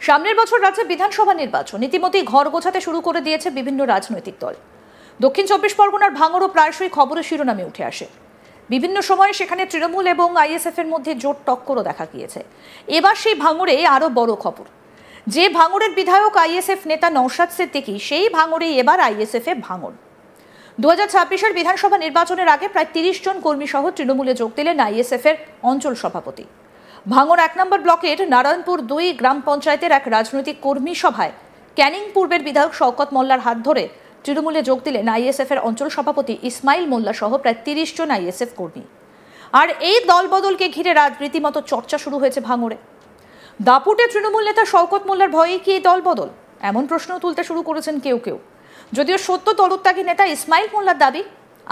সামনের বছর রাজ্যে বিধানসভা নির্বাচন ইতিমধ্যেই ঘর গোছাতে শুরু করে দিয়েছে বিভিন্ন রাজনৈতিক দল। দক্ষিণ চব্বিশ পরগনার ভাঙড়ও প্রায়শই খবরের শিরোনামে উঠে আসে। বিভিন্ন সময়ে সেখানে তৃণমূল এবং আইএসএফ এর মধ্যে জোট টক্করও দেখা গিয়েছে। এবার সেই ভাঙড়ে আরো বড় খবর, যে ভাঙড়ের বিধায়ক আইএসএফ নেতা নওশাদ সিদ্দিকী, সেই ভাঙড়ে এবার আইএসএফ এ ভাঙন। 2026-এর বিধানসভা নির্বাচনের আগে প্রায় 30 জন কর্মী সহ তৃণমূলে যোগ দিলেন আইএসএফ এর অঞ্চল সভাপতি। ভাঙড় 1 নম্বর ব্লকের নারায়ণপুর 2 গ্রাম পঞ্চায়েতের এক রাজনৈতিক কর্মী সভায় ক্যানিং পূর্বের বিধায়ক শওকত মোল্লার হাত ধরে তৃণমূলে যোগ দিলেন আইএসএফ এর অঞ্চল সভাপতি ইসমাইল মোল্লা সহ প্রায় 30 জন আইএসএফ কর্মী। আর এই দলবদলকে ঘিরে রীতিমতো চর্চা শুরু হয়েছে ভাঙড়ে। দাপুটে তৃণমূল নেতা শওকত মোল্লার ভয়ে কি এই দলবদল, এমন প্রশ্ন তুলতে শুরু করেছেন কেউ কেউ। যদিও সত্য তরুত্যাগী নেতা ইসমাইল মোল্লার দাবি,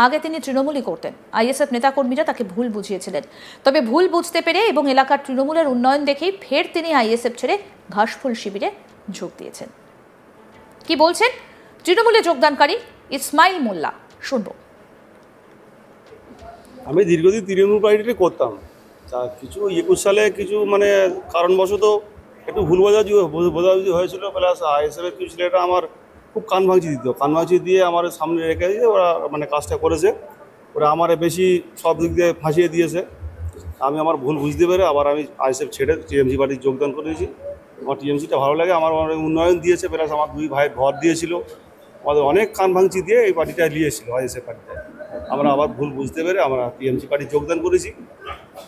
আগে তিনি তৃণমূলই করতেন, আইএসএফ নেতাকর্মীরা তাকে ভুল বুঝিয়েছিলেন। তবে ভুল বুঝতে পেরে এবং এলাকার তৃণমূলের উন্নয়ন দেখেই ফের তিনি আইএসএফ ছেড়ে ঘাসফুল শিবিরে যোগ দিয়েছেন। কি বলছেন তৃণমূলে যোগদানকারী ইসমাইল মোল্লা, শুনবো। আমি দীর্ঘদিন তৃণমূল পার্টিতে করতাম, কিছু 21 সালে কিছু কারণবশত একটু ভুল বোঝাবুঝি হয়েছিল। প্লাস আইএসএফের কিছু ছেলেটা আমার খুব কান ভাঙচি দিয়ে আমার সামনে রেখে দিয়ে ওরা কাজটা করেছে। ওরা আমার বেশি সব দিক দিয়ে ফাঁসিয়ে দিয়েছে। আমি আমার ভুল বুঝতে পেরে আবার আমি আইএসএফ ছেড়ে টিএমসি পার্টিতে যোগদান করেছি। আমার টিএমসিটা ভালো লাগে, আমার অনেক উন্নয়ন দিয়েছে। প্লাস আমার 2 ভাইয়ের ঘর দিয়েছিল, আমাদের অনেক কান ভাঙচি দিয়ে এই পার্টিটা নিয়েছিল আইএসএফ পার্টিটা। আমরা আবার ভুল বুঝতে পেরে আমরা টিএমসি পার্টি যোগদান করেছি,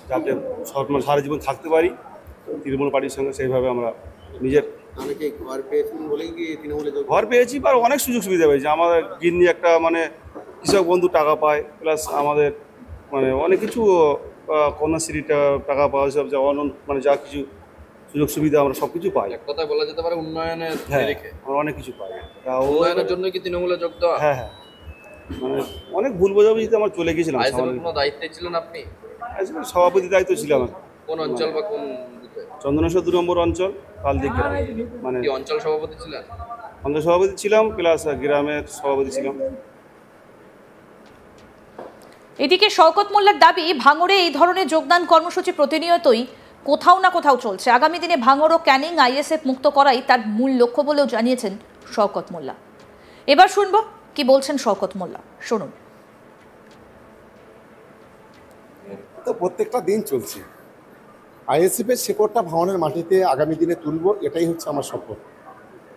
যাতে সারা জীবন থাকতে পারি তৃণমূল পার্টির সঙ্গে। সেইভাবে আমরা নিজের ঘর পেয়েছি বা অনেক সুযোগ সুবিধা পেয়েছি। আমাদের গিন্নি একটা কৃষক বন্ধু টাকা পায়, প্লাস আমাদের অনেক কিছু কন্যাশ্রী টাকা পাওয়া, সব যা কিছু সুযোগ সুবিধা আমরা সব কিছু পাই। এক কথায় বলা যেতে পারে উন্নয়নের, আমরা অনেক কিছু পাই। উন্নয়নের জন্য কি তৃণমূলে যোগ দেওয়া? হ্যাঁ, অনেক ভুল বোঝাবুঝিতে আমার চলে গেছিলাম। কোনো দায়িত্বে ছিলেন আপনি? সভাপতি দায়িত্ব ছিলাম। কোন অঞ্চল বা কোন? চন্দনেশ্বর 2 নম্বর অঞ্চল, কালদিক গ্রাম। অঞ্চল সভাপতি ছিলেন? অঞ্চল সভাপতি ছিলাম, প্লাস গ্রামের সভাপতি ছিলাম। এদিকে শওকত মোল্লার দাবি, ভাঙড়ে এই ধরনের যোগদান কর্মসূচি প্রতিনিয়তই কোথাও না কোথাও চলছে। আগামী দিনে ভাঙড় ও ক্যানিং আইএসএফ মুক্ত করাই তার মূল লক্ষ্য বলেও জানিয়েছেন শওকত মোল্লা। এবার শুনবো কি বলছেন শওকত মোল্লা, শুনুন। তো প্রত্যেকটা দিন চলছে, আইএসএফের শেকড়টা ভাঙনের মাটিতে আগামী দিনে তুলব, এটাই হচ্ছে আমার শপথ।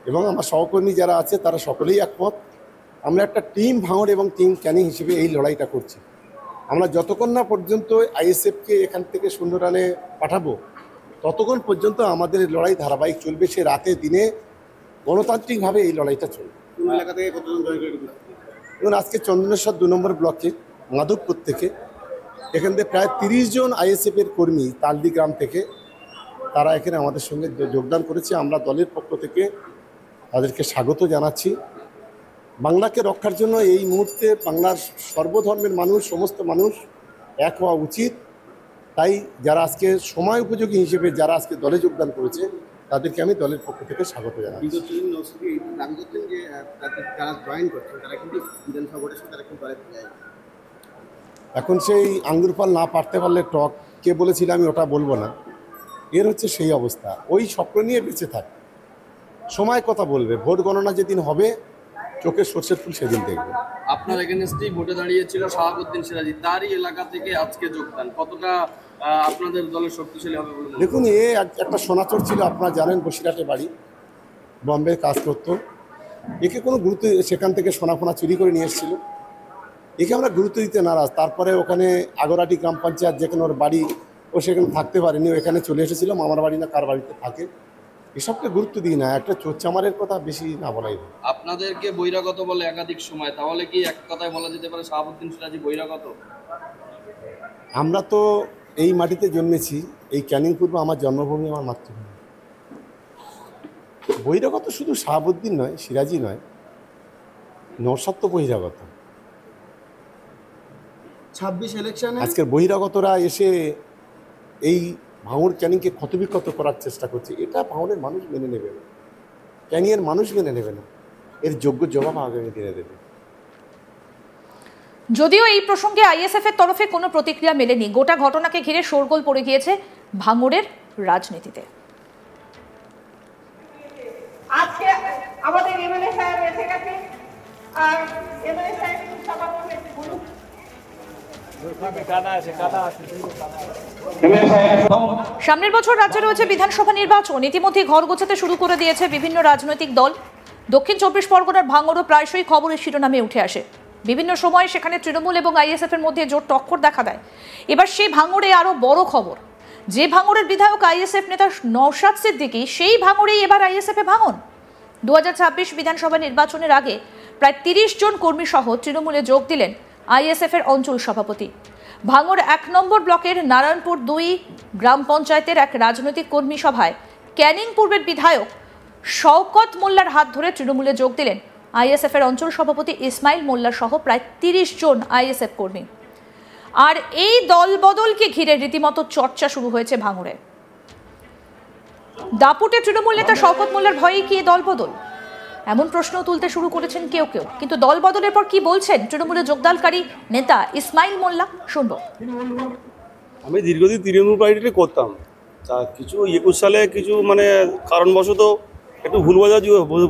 এবং আমার সহকর্মী যারা আছে তারা সকলেই একমত। আমরা একটা টিম ভাঙড় এবং টিম ক্যানিং হিসেবে এই লড়াইটা করছি। আমরা যতক্ষণ না পর্যন্ত আইএসএফকে এখান থেকে 0 রানে পাঠাবো, ততক্ষণ পর্যন্ত আমাদের লড়াই ধারাবাহিক চলবে। সে রাতে দিনে গণতান্ত্রিকভাবে এই লড়াইটা চলবে। কোন এলাকা থেকে কতজন জয় করে? এবং আজকে চন্দনেশ্বর 2 নম্বর ব্লকে মাধবপুর থেকে এখান থেকে প্রায় 30 জন আইএসএফের কর্মী তালদি গ্রাম থেকে তারা এখানে আমাদের সঙ্গে যোগদান করেছে। আমরা দলের পক্ষ থেকে তাদেরকে স্বাগত জানাচ্ছি। বাংলাকে রক্ষার জন্য এই মুহূর্তে বাংলার সর্বধর্মের মানুষ, সমস্ত মানুষ এক হওয়া উচিত। তাই যারা আজকে সময় উপযোগী হিসেবে যারা আজকে দলে যোগদান করেছে তাদেরকে আমি দলের পক্ষ থেকে স্বাগত জানাচ্ছি। এখন সেই আঙ্গুর ফল না পারতে পারলে টক, কে বলেছিল আমি ওটা বলবো না, এর হচ্ছে সেই অবস্থা। ওই স্বপ্ন নিয়ে বেঁচে থাক, সময় কথা বলবে। ভোট গণনা যেদিন হবে চোখে সর্ষের ফুল সেদিন দেখবে। আপনার এগেনস্টেই ভোটে দাঁড়িয়েছিল শাহাবুদ্দিন সিরাজি, তারই এলাকা থেকে আজকে যোগদান কতটা আপনাদের দলের শক্তিশালী হবে বলে? দেখুন, একটা সোনাচর ছিল, আপনারা জানেন, বসিরহাটে বাড়ি, বম্বে কাজ করতো। একে কোনো গুরুত্ব, সেখান থেকে সোনা চুরি করে নিয়ে এসেছিল। একে আমরা গুরুত্ব দিতে নারাজ। তারপরে ওখানে আগরাটি গ্রাম পঞ্চায়েত, যেখানে ওর বাড়ি, ও সেখানে থাকতে পারেনি, ও এখানে চলে এসেছিল। মামার বাড়ি না কার বাড়িতে থাকে, এসবকে গুরুত্ব দিই না। একটা চোরচামারের কথা বেশি না বলাই। আপনাদেরকে বহিরাগত বলে একাধিক সময়, তাহলে কি এক কথায় বলা যেতে পারে শাহাবুদ্দিন সিরাজি বহিরাগত? আমরা তো এই মাটিতে জন্মেছি, এই ক্যানিং পূর্ব আমার জন্মভূমি, আমার মাতৃভূমি। বহিরাগত শুধু শাহাবুদ্দিন নয়, সিরাজি নয়, নওশাদ তো বহিরাগত। 26 ইলেকশনে আজকের বহিরাগতরা এসে এই ভাঙড় ক্যানিংকে ক্ষতবিক্ষত করার চেষ্টা করছে। এটা ভাঙড়ের মানুষ মেনে নেবে না, ক্যানিংয়ের মানুষ মেনে নেবে না। এর যোগ্য জবাব আগামী দিনে দেবে। যদিও এই প্রসঙ্গে আইএসএফ এর তরফে কোনো প্রতিক্রিয়া মেলেনি, গোটা ঘটনাকে ঘিরে শোরগোল পড়ে গিয়েছে ভাঙড়ের রাজনীতিতে। আমাদের এমএলএ সাহেব এসে গেছে, আর এমএলএ সাহেব সভা করবেন, বলুন। সামনের বছর রাজ্যে রয়েছে বিধানসভা নির্বাচন। ইতিমধ্যে ঘর গোছাতে শুরু করে দিয়েছে বিভিন্ন রাজনৈতিক দল। দক্ষিণ চব্বিশ পরগনার ভাঙড়ও প্রায়শই খবরের শিরোনামে উঠে আসে। বিভিন্ন সময় সেখানে তৃণমূল এবং আইএসএফ এর মধ্যে জোর টক্কর দেখা দেয়। এবার সেই ভাঙড়ে আরো বড় খবর, যে ভাঙড়ের বিধায়ক আইএসএফ নেতা নওশাদ সিদ্দিকী, সেই ভাঙড়েই এবার আইএসএফ এ ভাঙন। 2026 বিধানসভা নির্বাচনের আগে প্রায় 30 জন কর্মী সহ তৃণমূলে যোগ দিলেন আইএসএফ এর অঞ্চল সভাপতি। ভাঙড় 1 নম্বর ব্লকের নারায়ণপুর 2 গ্রাম পঞ্চায়েতের এক রাজনৈতিক কর্মী সভায় ক্যানিং পূর্বের বিধায়ক শওকত মোল্লার হাত ধরে তৃণমূলে যোগ দিলেন আইএসএফ এর অঞ্চল সভাপতি ইসমাইল মোল্লা সহ প্রায় 30 জন আইএসএফ কর্মী। আর এই দলবদলকে ঘিরে রীতিমতো চর্চা শুরু হয়েছে ভাঙড়ে। দাপুটে তৃণমূল নেতা শওকত মোল্লার ভয়েই কি দলবদল, এমন প্রশ্ন তুলতে শুরু করেছেন কেউ কেউ। কিন্তু দলবদলের পর কি বলছেন তৃণমূলে যোগদানকারী নেতা ইসমাইল মোল্লা, শুনবো। আমি দীর্ঘদিন তৃণমূল পার্টিতে করতাম, তা কিছু 21 সালে কিছু মানে কারণবশত একটু ভুল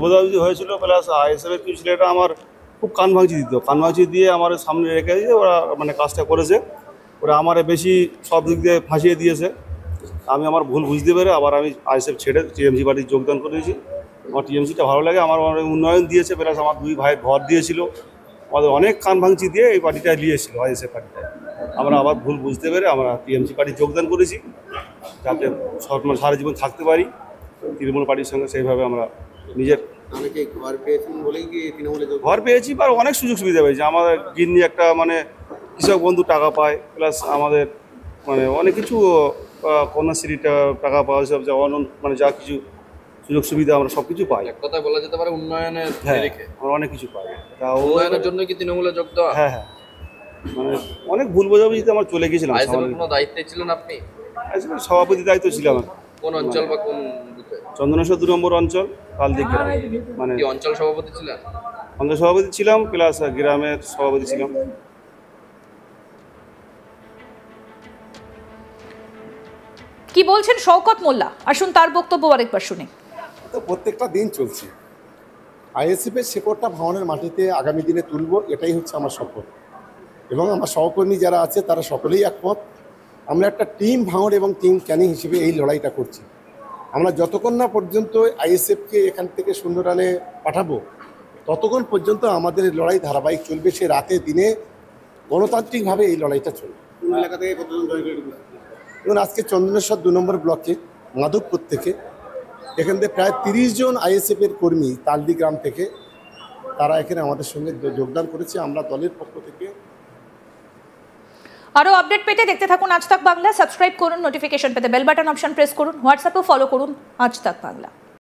বোঝাবুঝি হয়েছিল, প্লাস আইএসএফের কিছু ছেলেটা আমার খুব কান ভাঙচি দিয়ে আমার সামনে রেখে দিয়ে ওরা মানে কাজটা করেছে। ওরা আমার বেশি সব দিক দিয়ে ফাঁসিয়ে দিয়েছে। আমি আমার ভুল বুঝতে পেরে আবার আমি আইএসএফ ছেড়ে টিএমসি পার্টি যোগদান করেছি। আমার টিএমসিটা ভালো লাগে, আমার অনেক উন্নয়ন দিয়েছে, প্লাস আমার 2 ভাইয়ের ঘর দিয়েছিল, আমাদের অনেক কান ভাঙচি দিয়ে এই পার্টিটা নিয়েছিল আইএসএফ পার্টিটা। আমরা আবার ভুল বুঝতে পেরে আমরা টিএমসি পার্টি যোগদান করেছি, যাতে সারা জীবন থাকতে পারি তৃণমূল পার্টির সঙ্গে। সেইভাবে আমরা নিজের ঘর পেয়েছি বা অনেক সুযোগ সুবিধা পেয়েছি। আমাদের গিন্নি একটা মানে কৃষক বন্ধু টাকা পায়, প্লাস আমাদের মানে অনেক কিছু কন্যাশ্রীটা টাকা পাওয়া, সব যা মানে যা কিছু সুযোগ সুবিধা আমরা সব কিছু পাই। এক কথায় বলা যেতে পারে উন্নয়নের নিরিখে আমরা অনেক কিছু পাই। তা উন্নয়নের জন্য কি তৃণমূলে যোগ দেওয়া? হ্যাঁ, মানে অনেক ভুল বোঝাবুঝিতে আমরা চলে গেছিলাম। কোনো দায়িত্বে ছিলেন আপনি? সভাপতি দায়িত্ব ছিলাম। কোন অঞ্চল বা কোন বুথে? চন্দনেশ্বর 2 নম্বর অঞ্চল, কালদিক গ্রাম। মানে অঞ্চল সভাপতি ছিলেন? অঞ্চল সভাপতি ছিলাম, প্লাস গ্রামের সভাপতি ছিলাম। কি বলছেন শওকত মোল্লা, আসুন তার বক্তব্য আরেকবার শুনি। তো প্রত্যেকটা দিন চলছে, আইএসএফের শেকড়টা ভাঙনের মাটিতে আগামী দিনে তুলব, এটাই হচ্ছে আমার শপথ। এবং আমার সহকর্মী যারা আছে তারা সকলেই একমত। আমরা একটা টিম ভাঙড় এবং টিম ক্যানিং হিসেবে এই লড়াইটা করছি। আমরা যতক্ষণ না পর্যন্ত আইএসএফকে এখান থেকে শূন্য রানে পাঠাবো, ততক্ষণ পর্যন্ত আমাদের লড়াই ধারাবাহিক চলবে। সে রাতে দিনে গণতান্ত্রিকভাবে এই লড়াইটা চলবে। এলাকা থেকে কতজন জয় করে এবং আজকে চন্দনেশ্বর 2 নম্বর ব্লকে মাধবপুর থেকে এখান থেকে প্রায় 30 জন আইএসএফের কর্মী তালদি গ্রাম থেকে তারা এখানে আমাদের সঙ্গে যোগদান করেছে। আমরা দলের পক্ষ থেকে আরো আপডেট পেতে দেখতে থাকুন আজ তাক বাংলা। সাবস্ক্রাইব করুন, নোটিফিকেশন পেতে বেল বাটন অপশন প্রেস করুন, হোয়াটসঅ্যাপেও ফলো করুন আজ তাক বাংলা।